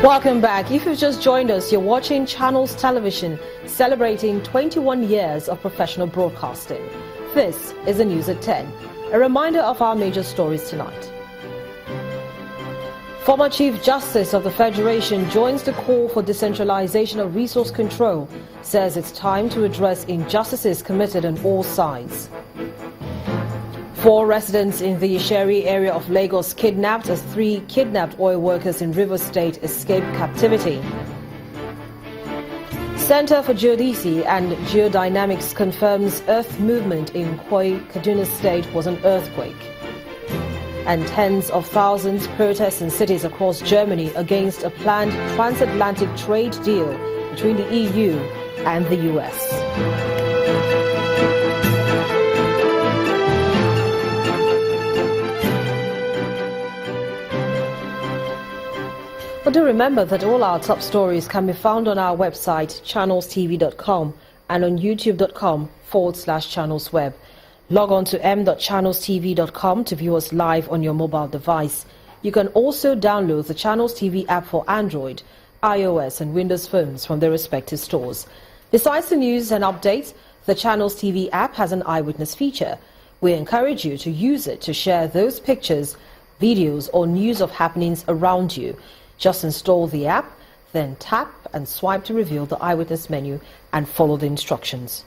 Welcome back. If you've just joined us, you're watching Channels Television, celebrating 21 years of professional broadcasting. This is the news at 10. A reminder of our major stories tonight. Former Chief Justice of the Federation joins the call for decentralization of resource control, says it's time to address injustices committed on all sides. 4 residents in the Isheri area of Lagos kidnapped as 3 kidnapped oil workers in Rivers State escaped captivity. Center for Geodesy and Geodynamics confirms earth movement in Khoi, Kaduna State was an earthquake. And tens of thousands protest in cities across Germany against a planned transatlantic trade deal between the EU and the US. But do remember that all our top stories can be found on our website, channelstv.com, and on youtube.com/channelsweb. Log on to m.channelstv.com to view us live on your mobile device. You can also download the Channels TV app for Android, iOS and Windows phones from their respective stores. Besides the news and updates, the Channels TV app has an eyewitness feature. We encourage you to use it to share those pictures, videos or news of happenings around you. Just install the app, then tap and swipe to reveal the eyewitness menu and follow the instructions.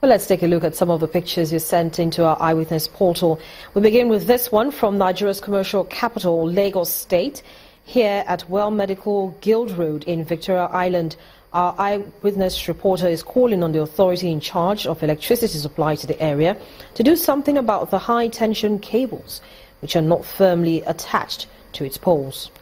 Well, let's take a look at some of the pictures you sent into our eyewitness portal. We begin with this one from Nigeria's commercial capital, Lagos State. Here at Well Medical Guild Road in Victoria Island, our eyewitness reporter is calling on the authority in charge of electricity supply to the area to do something about the high-tension cables, which are not firmly attached to its poles.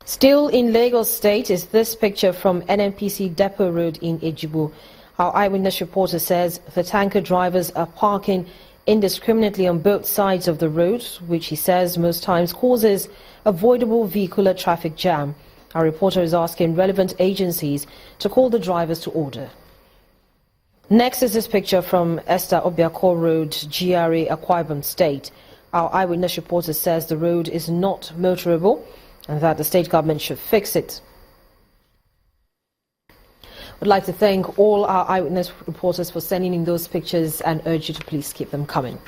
Still in Lagos State is this picture from NNPC Depot Road in Ejibo. Our eyewitness reporter says the tanker drivers are parking indiscriminately on both sides of the road, which he says most times causes avoidable vehicular traffic jam. Our reporter is asking relevant agencies to call the drivers to order. Next is this picture from Esther Obiako Road, GRA, Akwa Ibom State. Our eyewitness reporter says the road is not motorable and that the state government should fix it. We'd like to thank all our eyewitness reporters for sending in those pictures and urge you to please keep them coming.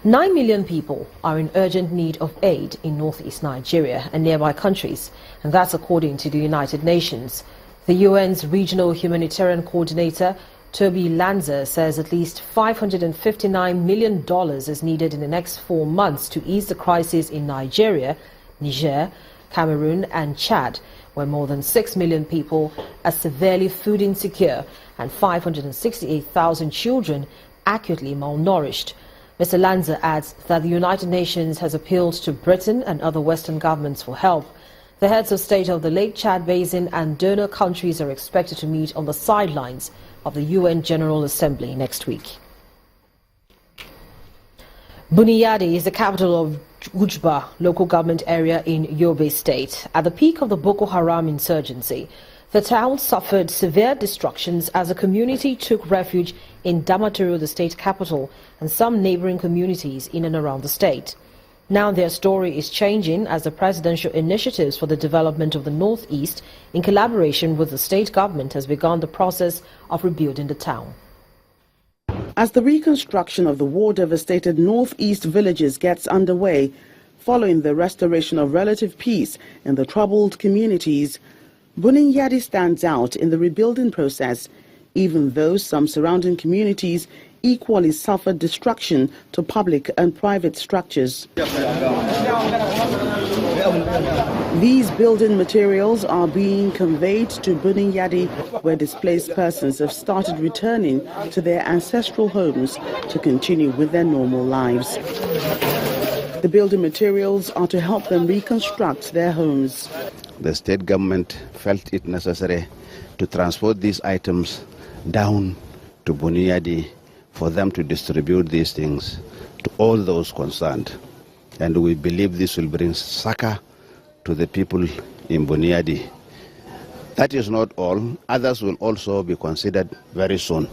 9 million people are in urgent need of aid in northeast Nigeria and nearby countries, and that's according to the United Nations. The UN's Regional Humanitarian Coordinator, Toby Lanza, says at least $559 million is needed in the next 4 months to ease the crisis in Nigeria, Niger, Cameroon and Chad, where more than 6 million people are severely food insecure and 568,000 children acutely malnourished. Mr. Lanza adds that the United Nations has appealed to Britain and other Western governments for help. The heads of state of the Lake Chad Basin and donor countries are expected to meet on the sidelines of the UN General Assembly next week. Buniyadi is the capital of Gujba local government area in Yobe State. At the peak of the Boko Haram insurgency, the town suffered severe destructions as the community took refuge in Damaturu, the state capital, and some neighboring communities in and around the state. Now their story is changing as the presidential initiatives for the development of the northeast, in collaboration with the state government, has begun the process of rebuilding the town. As the reconstruction of the war-devastated northeast villages gets underway, following the restoration of relative peace in the troubled communities, Buniyadi stands out in the rebuilding process, even though some surrounding communities equally suffered destruction to public and private structures. These building materials are being conveyed to Buniyadi, where displaced persons have started returning to their ancestral homes to continue with their normal lives. The building materials are to help them reconstruct their homes. The state government felt it necessary to transport these items down to Buniyadi for them to distribute these things to all those concerned. And we believe this will bring succor to the people in Buniyadi. That is not all. Others will also be considered very soon.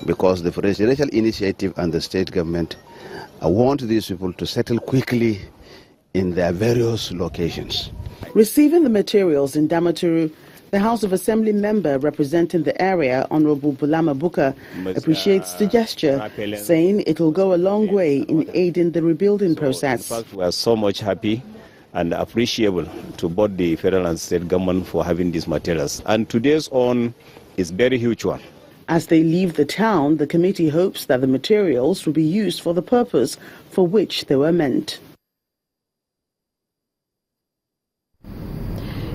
because the presidential initiative and the state government want these people to settle quickly in their various locations. Receiving the materials in Damaturu, the House of Assembly member representing the area, Honorable Bulama Buka, appreciates the gesture, saying it will go a long way in aiding the rebuilding process. In fact, we are so much happy and appreciable to both the federal and state government for having these materials. And today's own is a very huge one. As they leave the town, the committee hopes that the materials will be used for the purpose for which they were meant.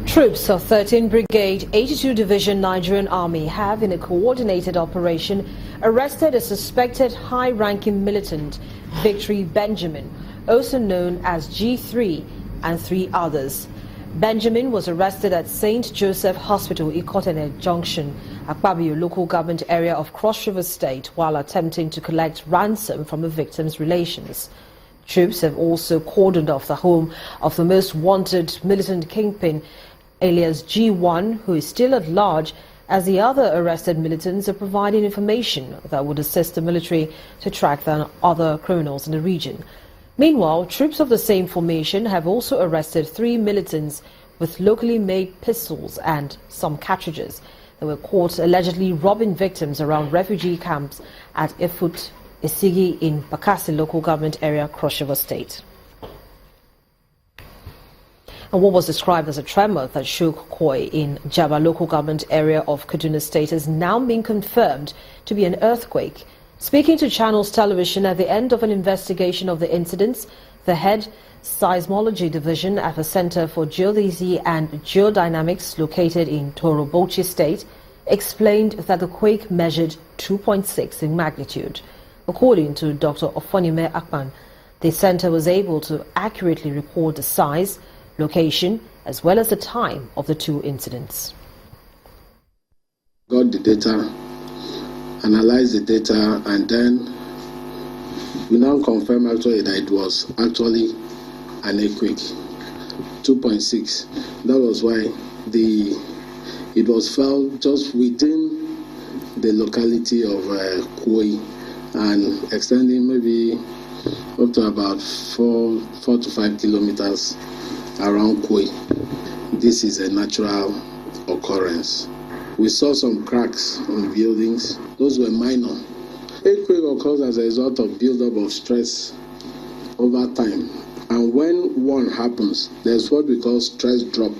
Troops of 13th Brigade, 82 Division Nigerian Army have, in a coordinated operation, arrested a suspected high-ranking militant, Victory Benjamin, also known as G3, and 3 others. Benjamin was arrested at St. Joseph Hospital, Ikotene Junction, Akpabio local government area of Cross River State, while attempting to collect ransom from the victim's relations. Troops have also cordoned off the home of the most wanted militant kingpin, alias G1, who is still at large, as the other arrested militants are providing information that would assist the military to track down other criminals in the region. Meanwhile, troops of the same formation have also arrested 3 militants with locally made pistols and some cartridges. They were caught allegedly robbing victims around refugee camps at Ifut Isigi in Bakassi local government area, Cross River State. And what was described as a tremor that shook Koi in Jaba local government area of Kaduna State has now been confirmed to be an earthquake. Speaking to Channels Television at the end of an investigation of the incidents, the head Seismology Division at the Center for Geodesy and Geodynamics located in Toro Bauchi State explained that the quake measured 2.6 in magnitude. According to Dr. Ofonime Akpan, the center was able to accurately record the size, location, as well as the time of the 2 incidents. Got the data, analyzed the data, and then we now confirm actually that it was actually an earthquake, 2.6. That was why it was felt just within the locality of Koi and extending maybe up to about 4 to 5 kilometers around Koi. This is a natural occurrence. We saw some cracks on buildings. Those were minor. Earthquake occurs as a result of buildup of stress over time. And when one happens, there's what we call stress drop.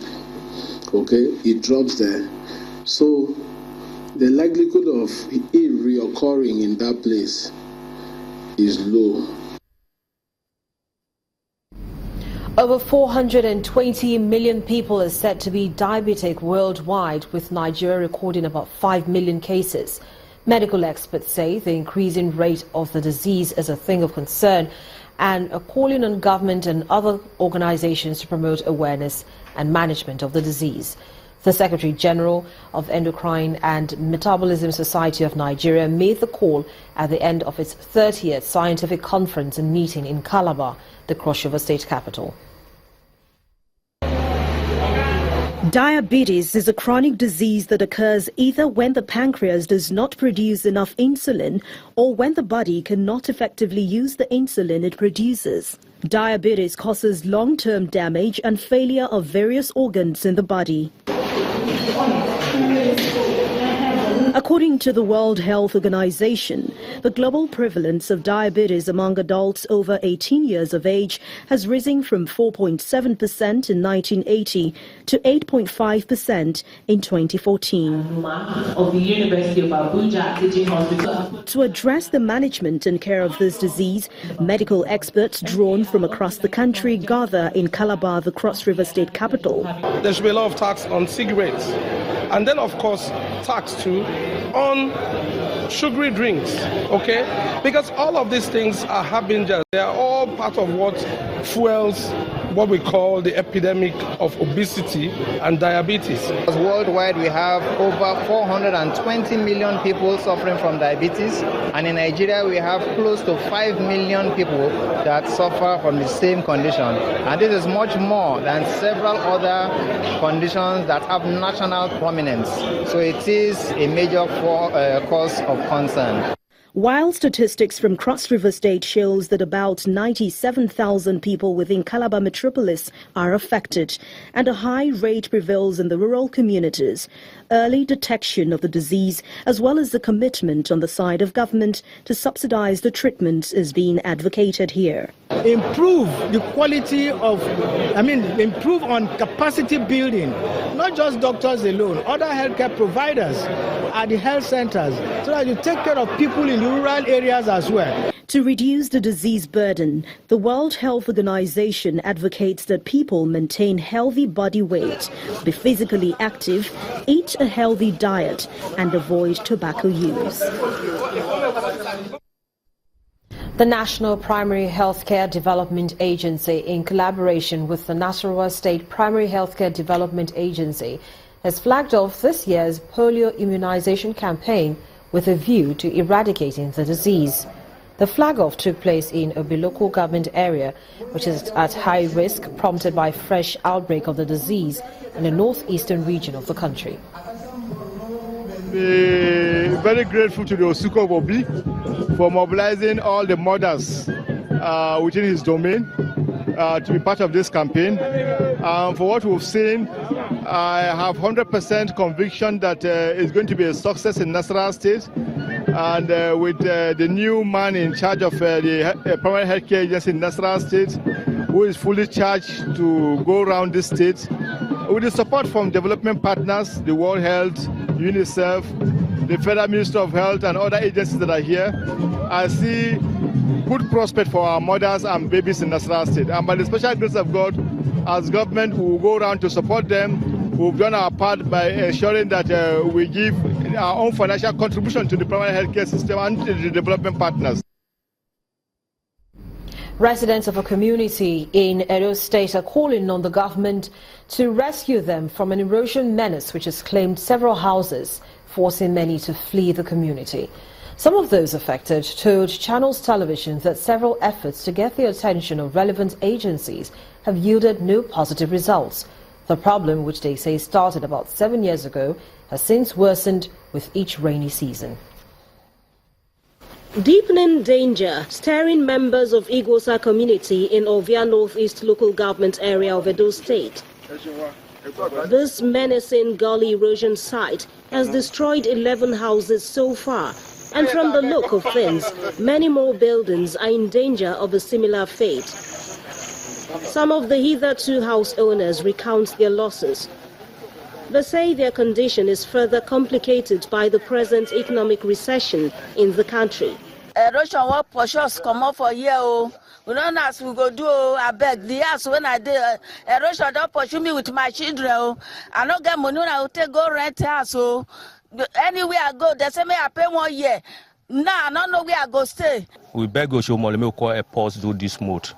Okay, it drops there. So the likelihood of it reoccurring in that place is low. Over 420 million people are said to be diabetic worldwide, with Nigeria recording about 5 million cases. Medical experts say the increasing rate of the disease is a thing of concern and are calling on government and other organizations to promote awareness and management of the disease. The Secretary General of Endocrine and Metabolism Society of Nigeria made the call at the end of its 30th scientific conference and meeting in Calabar, the Cross River State capital. Diabetes is a chronic disease that occurs either when the pancreas does not produce enough insulin or when the body cannot effectively use the insulin it produces. Diabetes causes long-term damage and failure of various organs in the body. According to the World Health Organization, the global prevalence of diabetes among adults over 18 years of age has risen from 4.7% in 1980 to 8.5% in 2014. Of the University of Abuja Teaching Hospital. To address the management and care of this disease, medical experts drawn from across the country gather in Calabar, the Cross River State capital. There should be a lot of tax on cigarettes, and then of course tax too on sugary drinks, okay? Because all of these things are harbingers. They are all part of what fuels what we call the epidemic of obesity and diabetes. Worldwide, we have over 420 million people suffering from diabetes, and in Nigeria, we have close to 5 million people that suffer from the same condition. And this is much more than several other conditions that have national prominence. So it is a major cause of concern. While statistics from Cross River State shows that about 97,000 people within Calabar metropolis are affected and a high rate prevails in the rural communities, early detection of the disease as well as the commitment on the side of government to subsidize the treatment is being advocated here. Improve the quality of, improve on capacity building, not just doctors alone, other healthcare providers at the health centers, so that you take care of people in the rural areas as well. To reduce the disease burden, the World Health Organization advocates that people maintain healthy body weight, be physically active, eat a healthy diet, and avoid tobacco use. The National Primary Healthcare Development Agency, in collaboration with the Nasarawa State Primary Healthcare Development Agency, has flagged off this year's polio immunization campaign with a view to eradicating the disease. The flag-off took place in Obi local government area, which is at high risk, prompted by fresh outbreak of the disease in the northeastern region of the country. We're very grateful to the Osuko of Obi for mobilizing all the mothers within his domain to be part of this campaign. For what we've seen, I have 100% conviction that it's going to be a success in Nasarawa State. And with the new man in charge of the primary healthcare agency in Nasarawa State, who is fully charged to go around this state, with the support from development partners, the World Health, UNICEF, the Federal Ministry of Health, and other agencies that are here, I see good prospect for our mothers and babies in Nasarawa State. And by the special grace of God, as government, we will go around to support them. We've done our part by ensuring that we give our own financial contribution to the primary healthcare system and to the development partners. Residents of a community in Edo State are calling on the government to rescue them from an erosion menace which has claimed several houses, forcing many to flee the community. Some of those affected told Channels Television that several efforts to get the attention of relevant agencies have yielded no positive results. The problem, which they say started about 7 years ago, has since worsened with each rainy season. Deepening danger, staring members of Igwosa community in Ovia Northeast local government area of Edo State. This menacing gully erosion site has destroyed 11 houses so far, and from the look of things, many more buildings are in danger of a similar fate. Some of the hitherto house owners recount their losses. They say their condition is further complicated by the present economic recession in the country. Erosion will push us come up for a year. We don't know as we go do. I beg the house when I did erosion don't pursue me with my children. I don't get money. I will take go rent house. So anywhere I go, they say me I pay 1 year. Now I don't know where I go stay. We beg you, show me call a pause do this mode.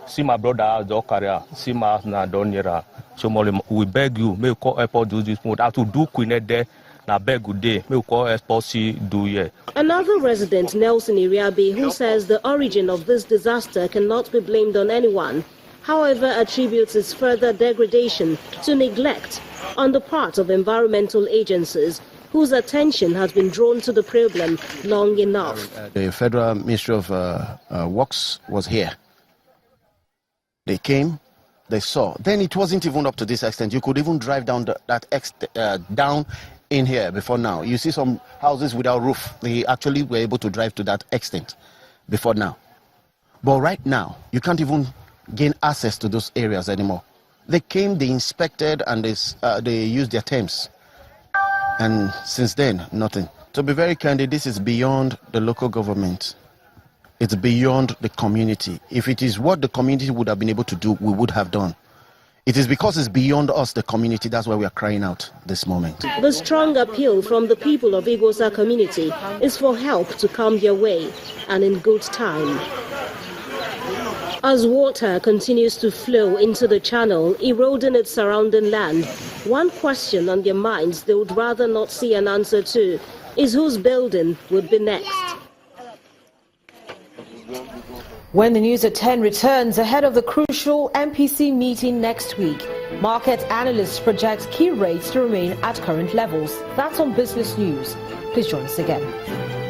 See my brother do career. See my house na don here. So we beg you, may call airport do this mode. I have to do Queen there. Na beg good day. May call airport see do here. Another resident, Nelson Iriabe, who says the origin of this disaster cannot be blamed on anyone, however attributes its further degradation to neglect on the part of environmental agencies whose attention has been drawn to the problem long enough. The Federal Ministry of Works was here. They came, they saw. Then it wasn't even up to this extent. You could even drive down down in here before now. You see some houses without roof. They actually were able to drive to that extent before now. But right now, you can't even gain access to those areas anymore. They came, they inspected, and they used their terms. And since then, nothing. To be very candid, this is beyond the local government. It's beyond the community. If it is what the community would have been able to do, we would have done. It is because it's beyond us, the community, that's why we are crying out this moment. The strong appeal from the people of Igwosa community is for help to come their way, and in good time. As water continues to flow into the channel, eroding its surrounding land, one question on their minds they would rather not see an answer to is whose building would be next. When the news at 10 returns ahead of the crucial MPC meeting next week, market analysts project key rates to remain at current levels. That's on Business News. Please join us again.